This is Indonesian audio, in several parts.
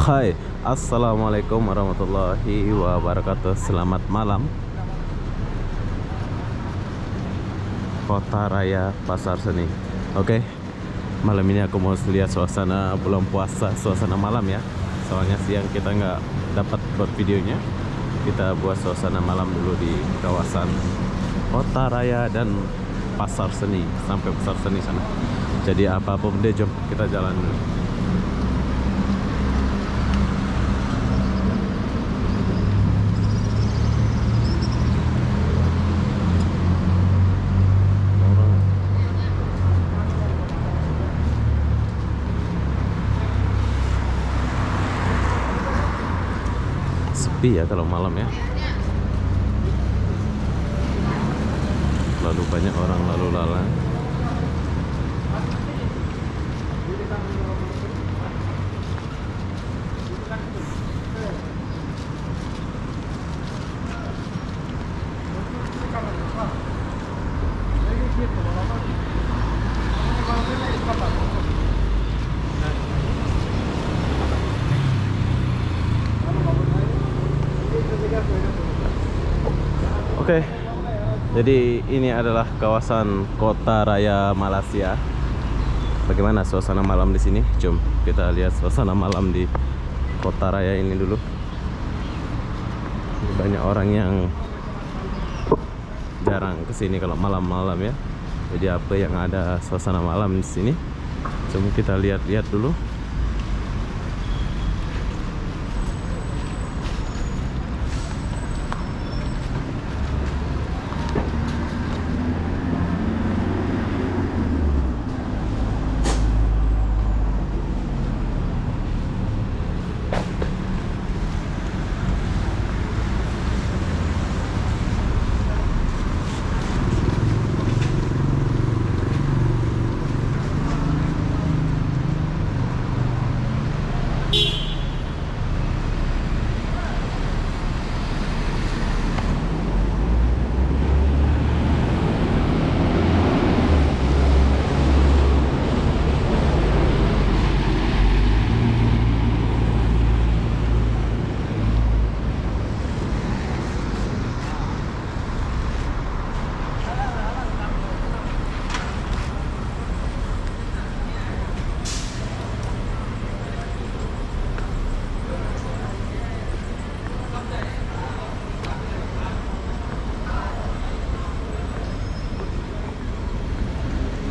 Hai, assalamualaikum warahmatullahi wabarakatuh. Selamat malam. Kota Raya Pasar Seni. Oke, malam ini aku mau lihat suasana bulan puasa, suasana malam ya. Soalnya siang kita nggak dapat buat videonya. Kita buat suasana malam dulu di kawasan Kota Raya dan Pasar Seni, sampai Pasar Seni sana. Jadi apapun deh, jom kita jalan dulu. Sepi ya kalau malam ya. Lalu banyak orang lalu lalang. Oke, jadi ini adalah kawasan Kota Raya Malaysia. Bagaimana suasana malam di sini? Jom kita lihat suasana malam di Kota Raya ini dulu. Banyak orang yang jarang kesini kalau malam-malam ya. Jadi apa yang ada suasana malam di sini? Jom kita lihat-lihat dulu.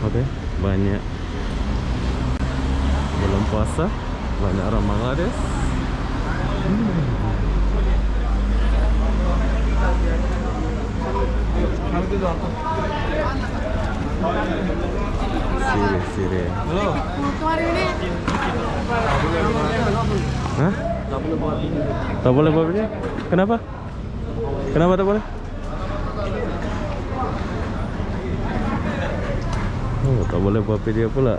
Oke, banyak bulan puasa, banyak orang Bangladesh. Sire. Halo. Hah? Tak boleh buat video? Kenapa? Kenapa tak boleh? Oh, tak boleh buat video pula.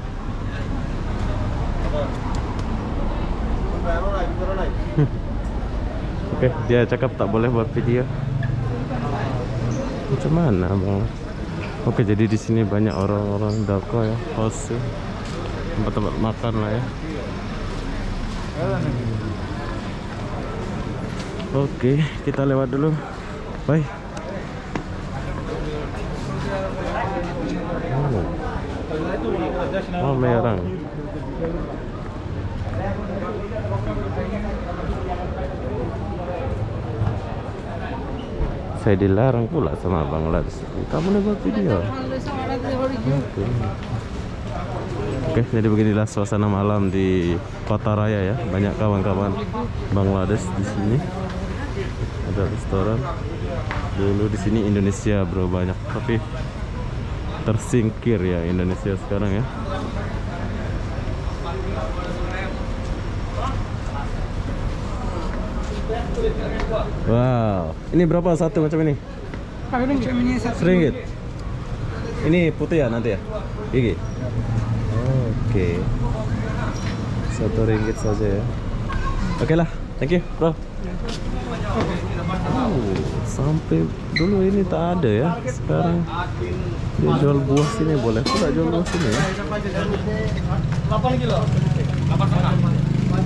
Oke, dia cakap tak boleh buat video. Macam mana, Bang? Oke, jadi di sini banyak orang-orang dako ya, host, tempat-tempat makan lah ya. Oke, kita lewat dulu. Bye. Oh, merang. Saya dilarang pula sama Bangladesh. Kamu boleh buat video. Oke, jadi beginilah suasana malam di Kota Raya ya. Banyak kawan-kawan Bangladesh di sini. Ada restoran. Dulu di sini Indonesia bro banyak, tapi tersingkir ya Indonesia sekarang ya. Wow, ini berapa satu macam ini? RM1. Ini putih ya nanti ya? Gigi? Oke, RM1 saja ya. Oke lah, thank you bro. Sampai dulu ini tak ada ya, sekarang dia jual buah sini. Boleh pula jual buah sini ya. 8 kilo. 8,5.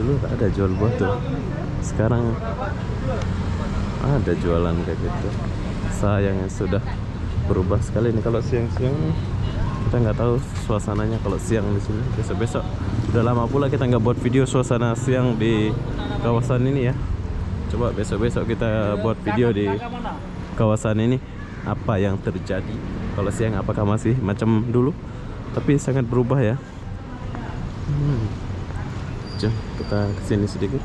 Dulu tak ada jual buah tuh, sekarang ada jualan kayak gitu. Sayangnya sudah berubah sekali nih. Kalau siang-siang kita nggak tahu suasananya kalau siang di sini. Besok-besok udah lama pula kita nggak buat video suasana siang di kawasan ini ya. Coba besok-besok kita buat video di kawasan ini, apa yang terjadi kalau siang, apakah masih macam dulu, tapi sangat berubah ya. Jom kita kesini sedikit.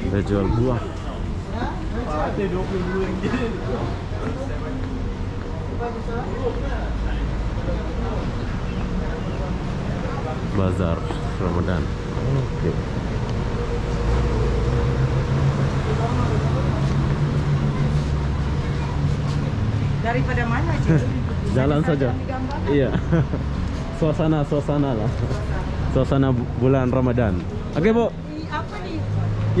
Kita jual buah. Bazar Ramadan. Oke. Daripada mana sih? Jalan saja. Iya. Suasana lah. Suasana bulan Ramadan. Oke, Bu. Apa nih?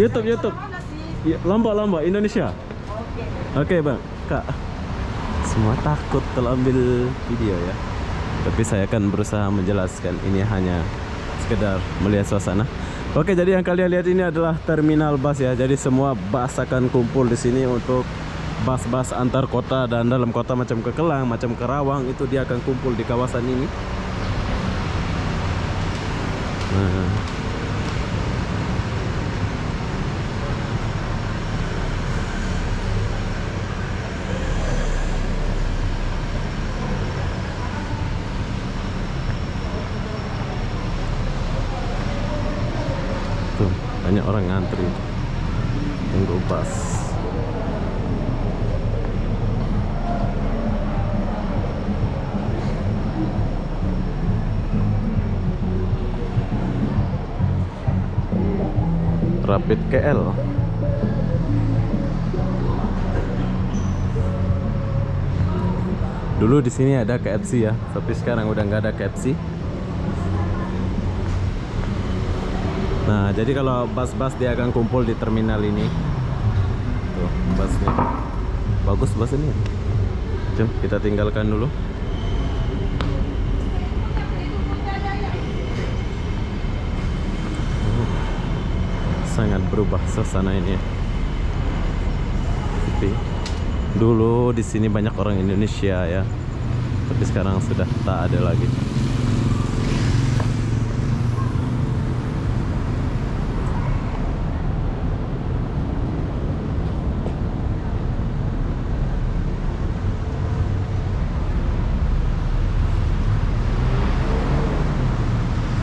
YouTube. Mana sih? Ya, lomba Indonesia. Oke, Bang. Kak. Semua takut kalau ambil video ya. Tapi saya akan berusaha menjelaskan, ini hanya sekedar melihat suasana. Oke, jadi yang kalian lihat ini adalah terminal bus ya. Jadi semua bus akan kumpul di sini untuk bus-bus antar kota dan dalam kota, macam ke Kelang, macam ke Rawang, itu dia akan kumpul di kawasan ini. Nah. Tuh, banyak orang ngantri tunggu bus. Rapid KL. Dulu di sini ada KFC ya, tapi sekarang udah nggak ada KFC. Nah, jadi kalau bus-bus dia akan kumpul di terminal ini. Tuh, busnya. Bagus bus ini. Jom kita tinggalkan dulu. Sangat berubah suasana ini ya. Tapi dulu di sini banyak orang Indonesia ya, tapi sekarang sudah tak ada lagi.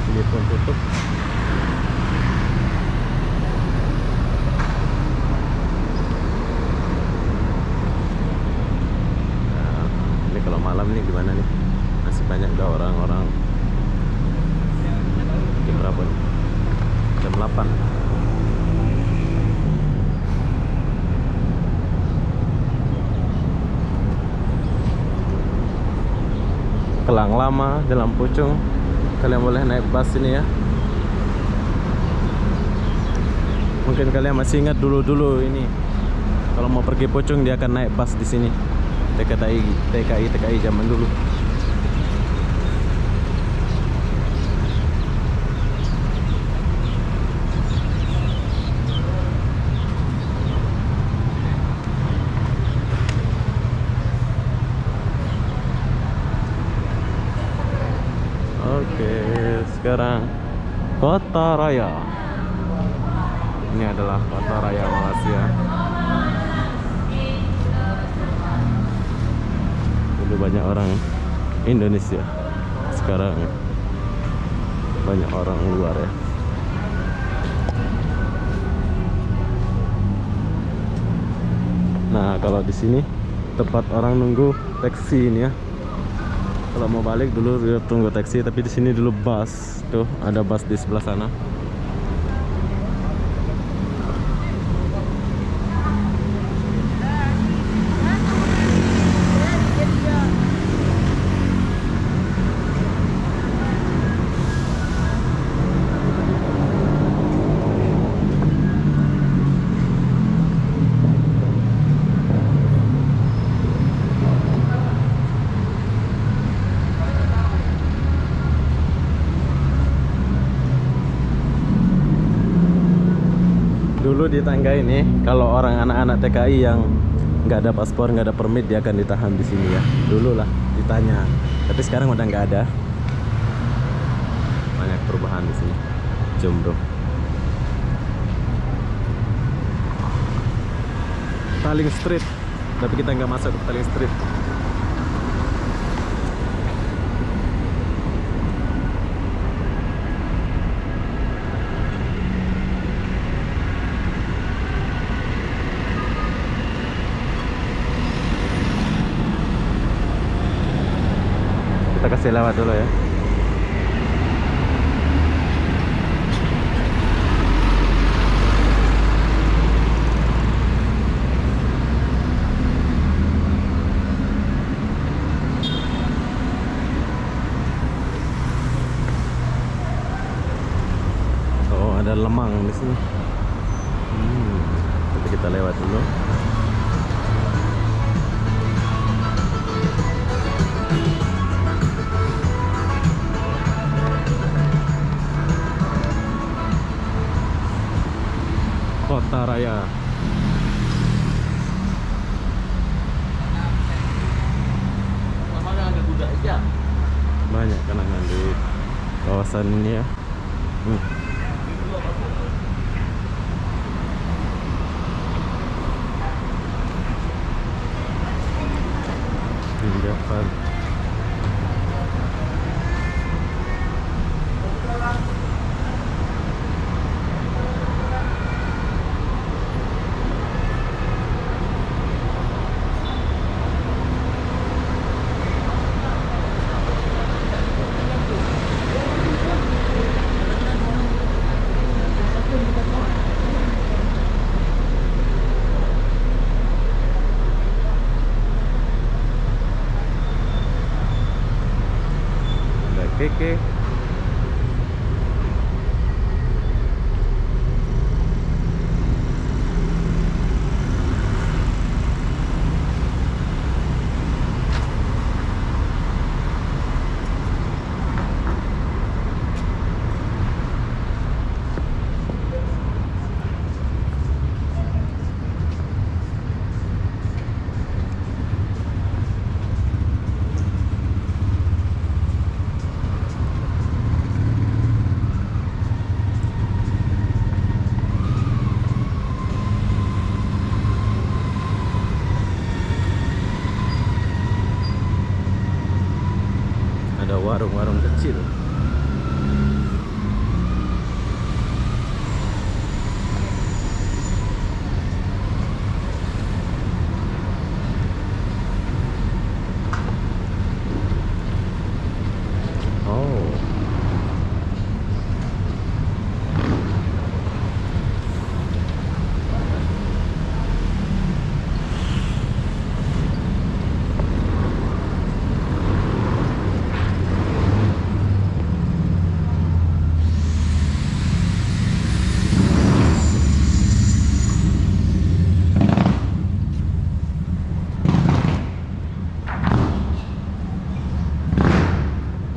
Ini pun tutup. Malam nih gimana nih? Masih banyak gak orang-orang? Jam berapa nih? Jam 8. Kelang Lama, Jalan Pucung. Kalian boleh naik bus ini ya. Mungkin kalian masih ingat dulu-dulu ini, kalau mau pergi Pucung dia akan naik bus di sini. TKI zaman dulu. Oke, sekarang Kota Raya. Ini adalah Kota Raya Malaysia. Banyak orang Indonesia, sekarang banyak orang luar ya. Nah, kalau di sini tempat orang nunggu taksi ini ya. Kalau mau balik dulu dia tunggu taksi, tapi di sini dulu bus. Tuh, ada bus di sebelah sana. dulu di tangga ini, kalau orang anak-anak TKI yang nggak ada paspor, nggak ada permit, dia akan ditahan di sini ya. Dulu lah ditanya, tapi sekarang udah nggak ada. Banyak perubahan di sini. Jom bro. Petaling Street, tapi kita nggak masuk ke Petaling Street. Kita kasih lewat dulu ya. Oh, ada lemang di sini. Tapi kita lewat dulu. Kota Raya. Banyak kenangan di kawasan ini ya. Jafar. Keke. Ada warung-warung kecil. Oh.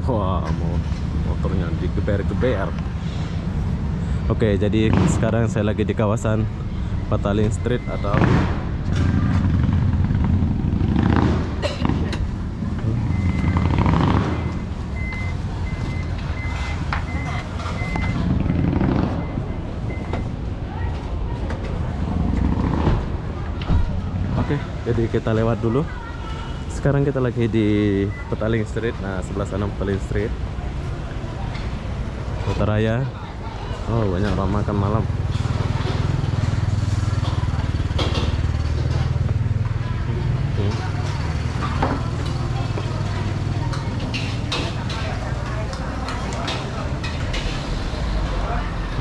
Wah, motornya digeber-geber. Oke, jadi sekarang saya lagi di kawasan Petaling Street atau Oke, jadi kita lewat dulu. Sekarang kita lagi di Petaling Street. Nah, sebelah sana Petaling Street, Kota Raya. Oh, banyak orang makan malam.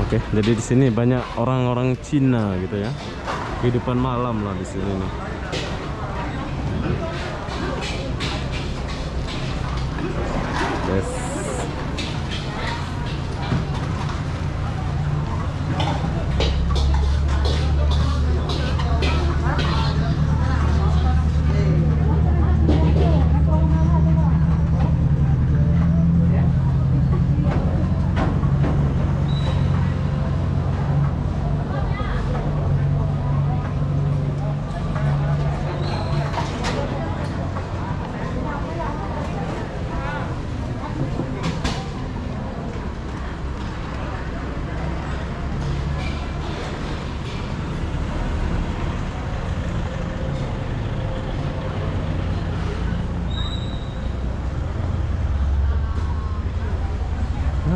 Oke, jadi di sini banyak orang-orang Cina gitu ya. Kehidupan malam lah di sini nih. Yes.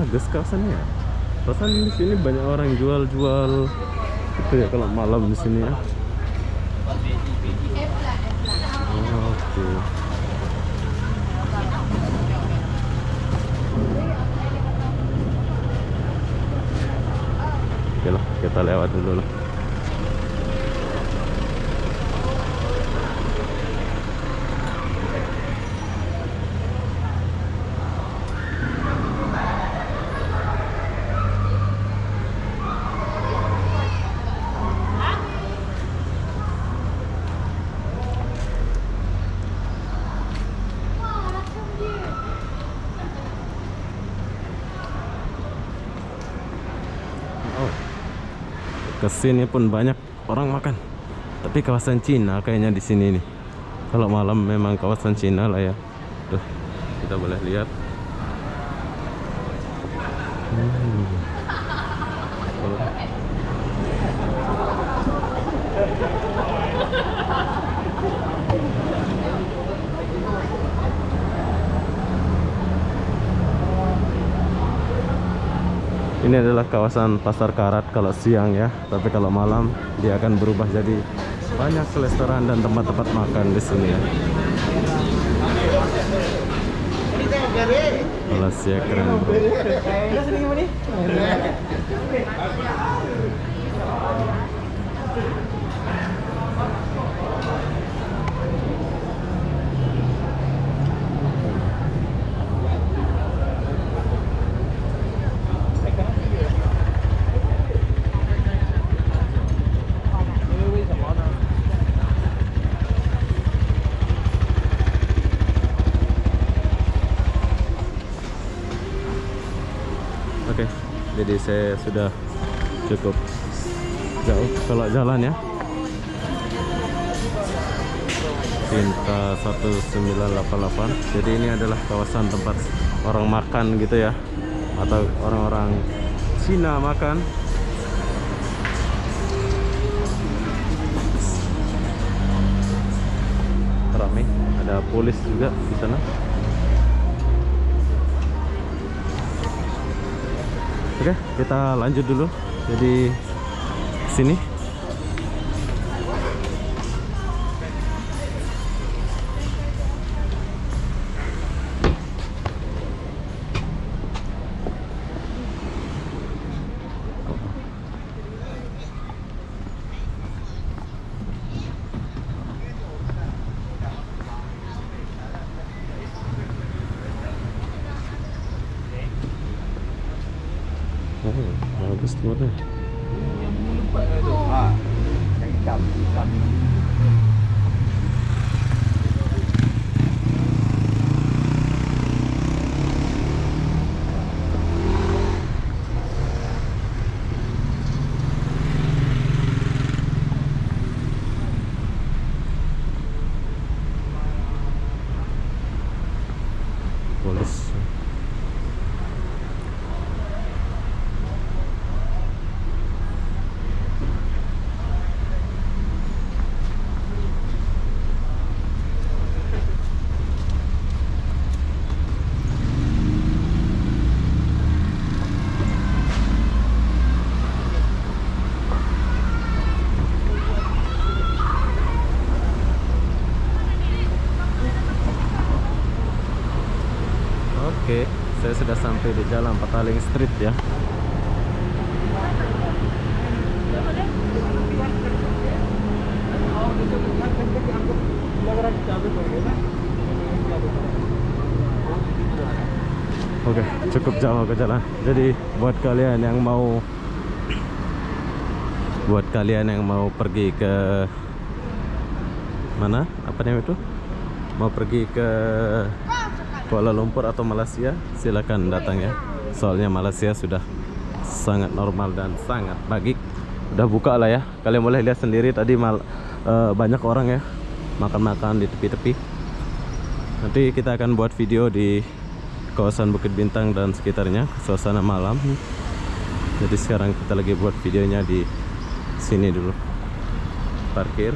bagus kawasannya ya. Kawasan di sini banyak orang jual-jual itu ya kalau malam di sini ya. Oke. Oke lah, kita lewat dulu lah. Kesini pun banyak orang makan, tapi kawasan Cina kayaknya di sini nih. Kalau malam memang kawasan Cina lah ya. Tuh, kita boleh lihat. Ini adalah kawasan Pasar Karat kalau siang ya, tapi kalau malam dia akan berubah jadi banyak restoran dan tempat-tempat makan di sini ya. Malaysia keren bro. Oke, jadi saya sudah cukup jauh kalau jalan ya. Cinta 1988. Jadi ini adalah kawasan tempat orang makan gitu ya, atau orang-orang Cina makan. Ramai, ada polis juga di sana. Oke, kita lanjut dulu. Jadi sini. Oh, bagus tuh warna. Polis. Oke, saya sudah sampai di Jalan Petaling Street ya. Oke, cukup jauh ke jalan. Jadi buat kalian yang mau pergi ke mana? Apa namanya itu? Mau pergi ke Kuala Lumpur atau Malaysia, silakan datang ya. Soalnya Malaysia sudah sangat normal dan sangat baik. Udah buka lah ya. Kalian boleh lihat sendiri tadi banyak orang ya makan-makan di tepi-tepi. Nanti kita akan buat video di kawasan Bukit Bintang dan sekitarnya, suasana malam. Jadi sekarang kita lagi buat videonya di sini dulu. Parkir.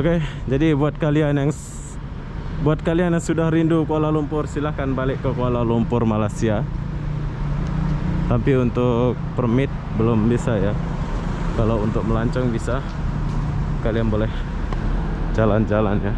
Oke, jadi buat kalian yang sudah rindu Kuala Lumpur, silahkan balik ke Kuala Lumpur, Malaysia. Tapi untuk permit belum bisa ya. Kalau untuk melancong bisa. Kalian boleh jalan-jalan ya.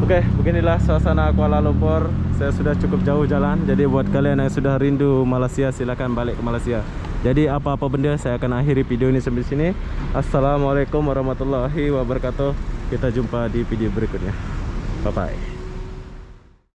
Oke, beginilah suasana Kuala Lumpur. Saya sudah cukup jauh jalan. Jadi buat kalian yang sudah rindu Malaysia, silakan balik ke Malaysia. Jadi apa-apa benda, saya akan akhiri video ini sampai sini. Assalamualaikum warahmatullahi wabarakatuh. Kita jumpa di video berikutnya. Bye bye.